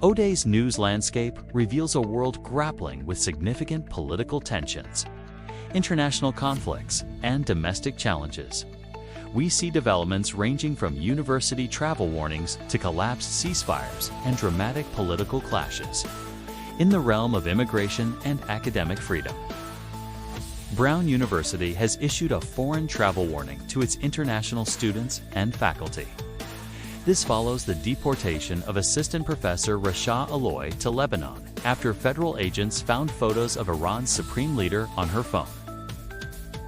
OKURRR's news landscape reveals a world grappling with significant political tensions, international conflicts, and domestic challenges. We see developments ranging from university travel warnings to collapsed ceasefires and dramatic political clashes in the realm of immigration and academic freedom. Brown University has issued a foreign travel warning to its international students and faculty. This follows the deportation of Assistant Professor Rasha Aloy to Lebanon after federal agents found photos of Iran's supreme leader on her phone.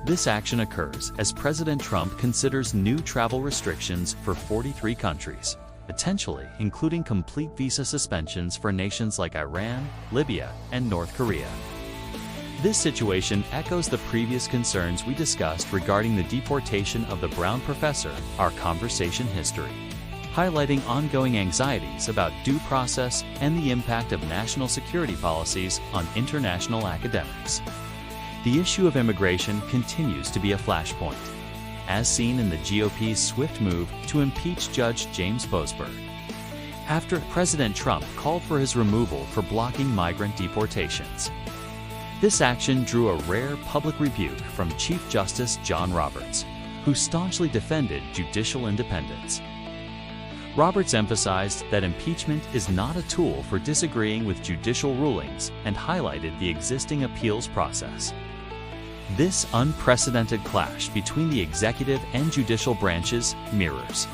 This action occurs as President Trump considers new travel restrictions for 43 countries, potentially including complete visa suspensions for nations like Iran, Libya, and North Korea. This situation echoes the previous concerns we discussed regarding the deportation of the Brown professor, our conversation history, highlighting ongoing anxieties about due process and the impact of national security policies on international academics. The issue of immigration continues to be a flashpoint, as seen in the GOP's swift move to impeach Judge James Boasberg, after President Trump called for his removal for blocking migrant deportations. This action drew a rare public rebuke from Chief Justice John Roberts, who staunchly defended judicial independence. Roberts emphasized that impeachment is not a tool for disagreeing with judicial rulings and highlighted the existing appeals process. This unprecedented clash between the executive and judicial branches mirrors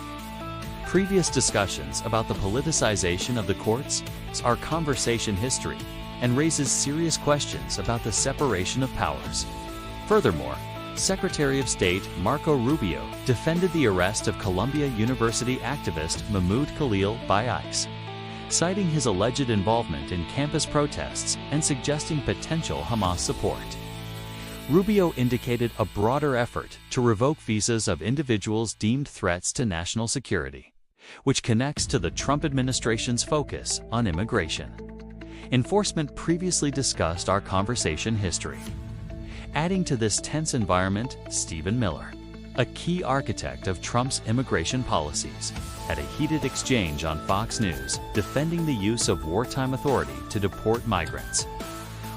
previous discussions about the politicization of the courts, our conversation history, and raises serious questions about the separation of powers. Furthermore, Secretary of State Marco Rubio defended the arrest of Columbia University activist Mahmoud Khalil by ICE, citing his alleged involvement in campus protests and suggesting potential Hamas support. Rubio indicated a broader effort to revoke visas of individuals deemed threats to national security, which connects to the Trump administration's focus on immigration. Enforcement previously discussed our conversation history. Adding to this tense environment, Stephen Miller, a key architect of Trump's immigration policies, had a heated exchange on Fox News defending the use of wartime authority to deport migrants.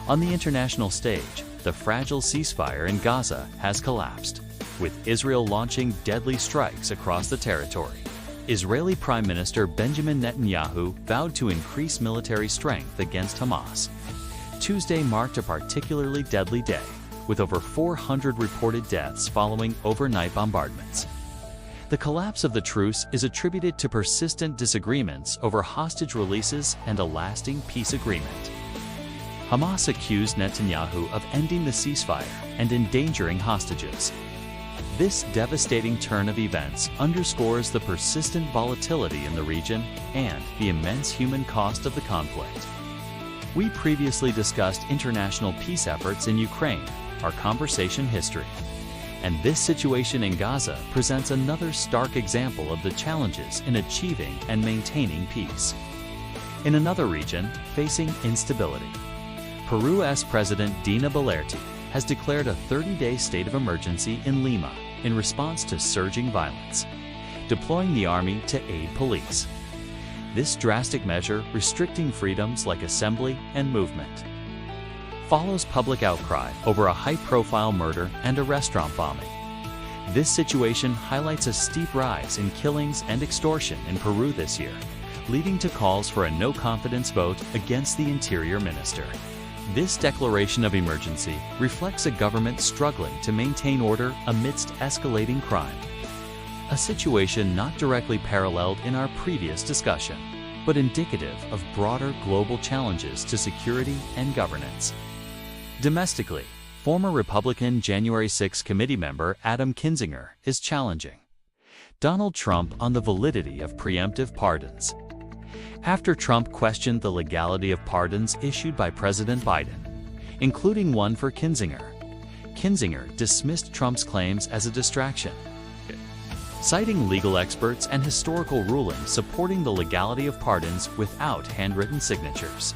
On the international stage, the fragile ceasefire in Gaza has collapsed, with Israel launching deadly strikes across the territory. Israeli Prime Minister Benjamin Netanyahu vowed to increase military strength against Hamas. Tuesday marked a particularly deadly day, with over 400 reported deaths following overnight bombardments. The collapse of the truce is attributed to persistent disagreements over hostage releases and a lasting peace agreement. Hamas accused Netanyahu of ending the ceasefire and endangering hostages. This devastating turn of events underscores the persistent volatility in the region and the immense human cost of the conflict. We previously discussed international peace efforts in Ukraine, our conversation history, and this situation in Gaza presents another stark example of the challenges in achieving and maintaining peace. In another region facing instability, Peru's President Dina Boluarte has declared a 30-day state of emergency in Lima in response to surging violence, deploying the army to aid police. This drastic measure, restricting freedoms like assembly and movement, follows public outcry over a high-profile murder and a restaurant bombing. This situation highlights a steep rise in killings and extortion in Peru this year, leading to calls for a no-confidence vote against the Interior Minister. This declaration of emergency reflects a government struggling to maintain order amidst escalating crime, a situation not directly paralleled in our previous discussion, but indicative of broader global challenges to security and governance. Domestically, former Republican January 6 committee member Adam Kinzinger is challenging Donald Trump on the validity of preemptive pardons. After Trump questioned the legality of pardons issued by President Biden, including one for Kinzinger, Kinzinger dismissed Trump's claims as a distraction, citing legal experts and historical rulings supporting the legality of pardons without handwritten signatures.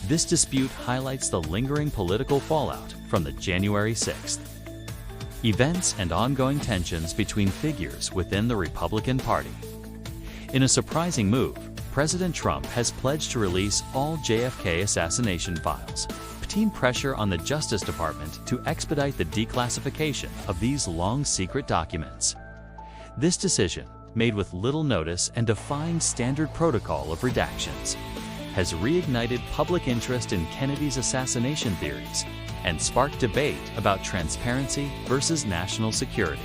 This dispute highlights the lingering political fallout from the January 6th events and ongoing tensions between figures within the Republican Party. In a surprising move, President Trump has pledged to release all JFK assassination files, putting pressure on the Justice Department to expedite the declassification of these long-secret documents. This decision, made with little notice and defying standard protocol of redactions, has reignited public interest in Kennedy's assassination theories and sparked debate about transparency versus national security.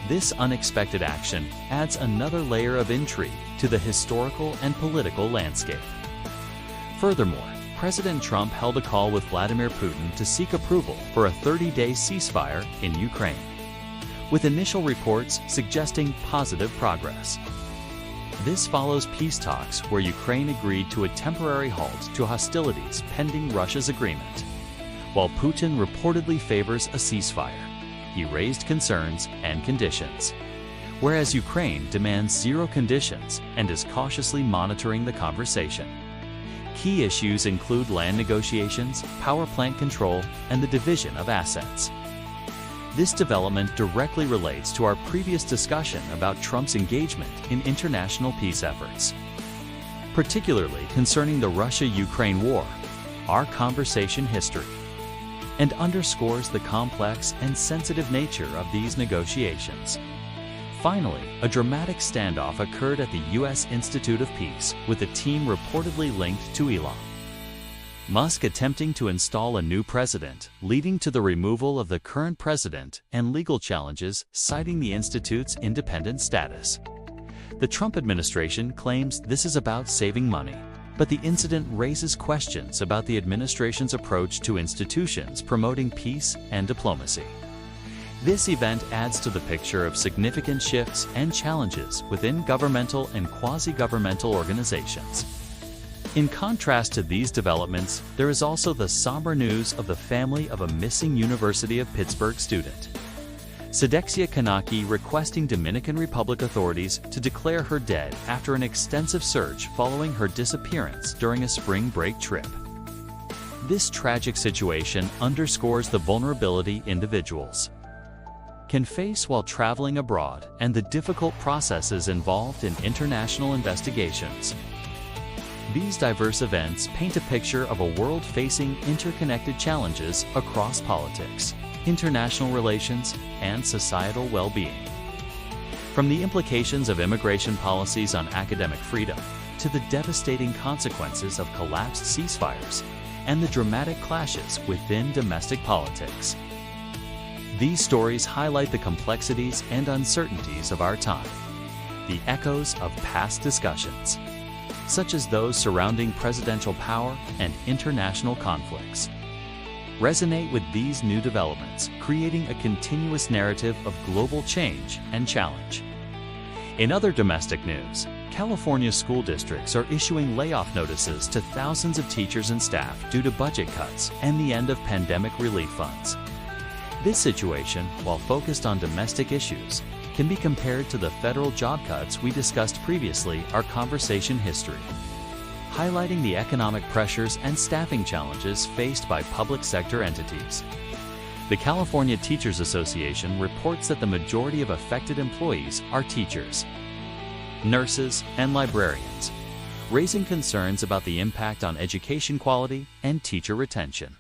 This unexpected action adds another layer of intrigue to the historical and political landscape. Furthermore, President Trump held a call with Vladimir Putin to seek approval for a 30-day ceasefire in Ukraine, with initial reports suggesting positive progress. This follows peace talks where Ukraine agreed to a temporary halt to hostilities pending Russia's agreement. While Putin reportedly favors a ceasefire, he raised concerns and conditions, whereas Ukraine demands zero conditions and is cautiously monitoring the conversation. Key issues include land negotiations, power plant control, and the division of assets. This development directly relates to our previous discussion about Trump's engagement in international peace efforts, particularly concerning the Russia-Ukraine war, our conversation history, and underscores the complex and sensitive nature of these negotiations. Finally, a dramatic standoff occurred at the U.S. Institute of Peace, with a team reportedly linked to Elon Musk attempting to install a new president, leading to the removal of the current president and legal challenges citing the institute's independent status. The Trump administration claims this is about saving money, but the incident raises questions about the administration's approach to institutions promoting peace and diplomacy. This event adds to the picture of significant shifts and challenges within governmental and quasi-governmental organizations. In contrast to these developments, there is also the somber news of the family of a missing University of Pittsburgh student, Sedexia Kanaki, requesting Dominican Republic authorities to declare her dead after an extensive search following her disappearance during a spring break trip. This tragic situation underscores the vulnerability individuals can face while traveling abroad and the difficult processes involved in international investigations. These diverse events paint a picture of a world facing interconnected challenges across politics, international relations, and societal well-being. From the implications of immigration policies on academic freedom to the devastating consequences of collapsed ceasefires and the dramatic clashes within domestic politics. These stories highlight the complexities and uncertainties of our time, the echoes of past discussions, such as those surrounding presidential power and international conflicts, resonate with these new developments, creating a continuous narrative of global change and challenge. In other domestic news, California school districts are issuing layoff notices to thousands of teachers and staff due to budget cuts and the end of pandemic relief funds. This situation, while focused on domestic issues, can be compared to the federal job cuts we discussed previously, our conversation history, highlighting the economic pressures and staffing challenges faced by public sector entities. The California Teachers Association reports that the majority of affected employees are teachers, nurses, and librarians, raising concerns about the impact on education quality and teacher retention.